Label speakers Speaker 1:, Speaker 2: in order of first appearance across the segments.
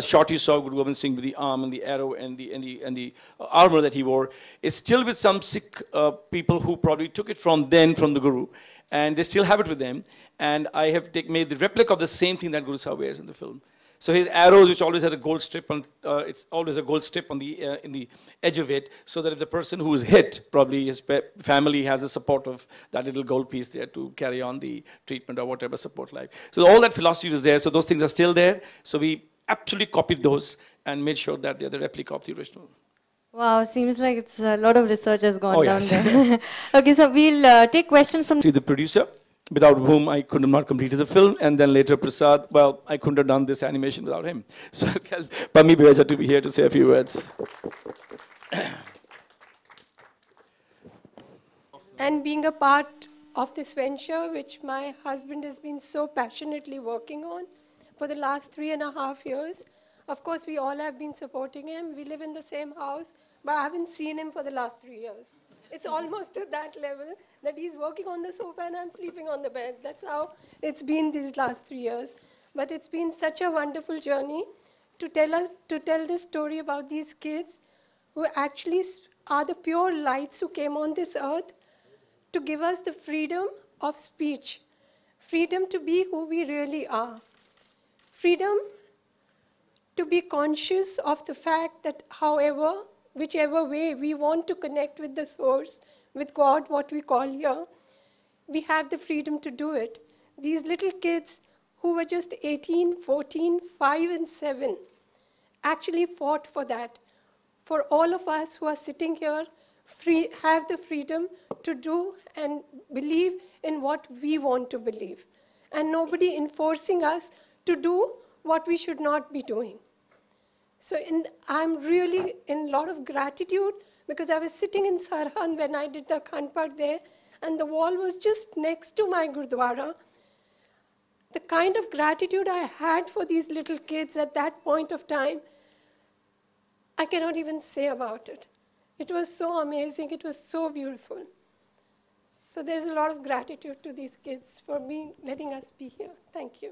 Speaker 1: shot you saw Guru Gobind Singh with the arm and the arrow and the armor that he wore, is still with some Sikh people who probably took it from the Guru, and they still have it with them. And I have made the replica of the same thing that Guru Sahib wears in the film. So his arrows, which always had a gold strip on, it's always a gold strip on the in the edge of it, so that if the person who is hit, probably his family has the support of that little gold piece there to carry on the treatment or whatever support life. So all that philosophy was there. So those things are still there. So we absolutely copied those and made sure that they're the replica of the original.
Speaker 2: Wow, seems like it's a lot of research has gone down there. Okay, so we'll take questions from
Speaker 1: the producer, without whom I could have not completed the film, and then later Prasad, well, I couldn't have done this animation without him. So Pami Beja to be here to say a few words.
Speaker 3: And being a part of this venture, which my husband has been so passionately working on for the last 3.5 years. Of course, we all have been supporting him. We live in the same house, but I haven't seen him for the last 3 years. It's almost to that level that he's working on the sofa and I'm sleeping on the bed. That's how it's been these last 3 years. But it's been such a wonderful journey to tell this story about these kids who actually are the pure lights who came on this earth to give us the freedom of speech, freedom to be who we really are, freedom to be conscious of the fact that whichever way we want to connect with the source, with God, what we call here, we have the freedom to do it. These little kids who were just 18, 14, 5 and 7 actually fought for that. For all of us who are sitting here, have the freedom to do and believe in what we want to believe. And nobody enforcing us to do what we should not be doing. So I'm really in a lot of gratitude because I was sitting in Sarhan when I did the Akhand Path there, and the wall was just next to my Gurdwara. The kind of gratitude I had for these little kids at that point of time, I cannot even say about it. It was so amazing, it was so beautiful. So there's a lot of gratitude to these kids for letting us be here. Thank you.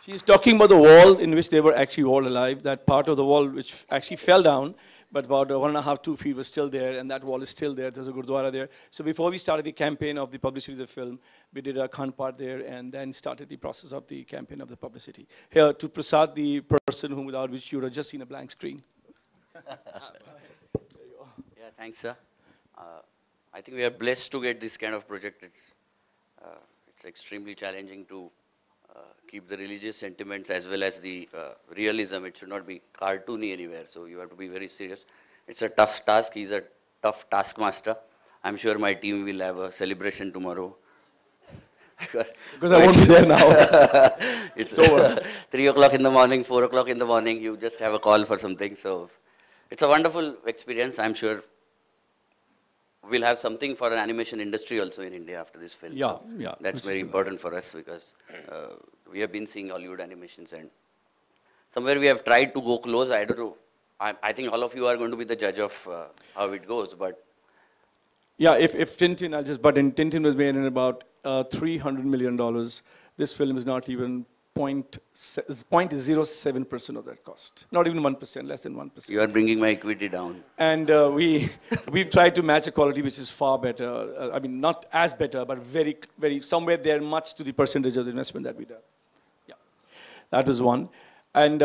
Speaker 1: She's talking about the wall in which they were actually all alive, that part of the wall which actually fell down, but about 1.5 to 2 feet was still there, and that wall is still there. There's a Gurdwara there. So before we started the campaign of the publicity of the film, we did a Akhand Path there, and then started the process of the campaign of the publicity. Here, to Prasad, the person without which you would have just seen a blank screen.
Speaker 4: Yeah, thanks, sir. I think we are blessed to get this kind of project. It's extremely challenging to keep the religious sentiments as well as the realism. It should not be cartoony anywhere, so you have to be very serious. It's a tough task. He's a tough taskmaster. I'm sure my team will have a celebration tomorrow.
Speaker 1: Because I won't be there now.
Speaker 4: It's over. 3 o'clock in the morning, 4 o'clock in the morning, you just have a call for something. So it's a wonderful experience. I'm sure we'll have something for an animation industry also in India after this film.
Speaker 1: Yeah,
Speaker 4: so
Speaker 1: yeah.
Speaker 4: That's very important for us because we have been seeing Hollywood animations and somewhere we have tried to go close. I don't know. I think all of you are going to be the judge of how it goes, but
Speaker 1: yeah, if Tintin, I'll just butt in, Tintin was made in about $300 million. This film is not even 0.07% of that cost. Not even 1%, less than 1%.
Speaker 4: You are bringing my equity down.
Speaker 1: And we've tried to match a quality which is far better. I mean, not as better, but very, very, somewhere there much to the percentage of the investment that we done. Yeah, that was one. And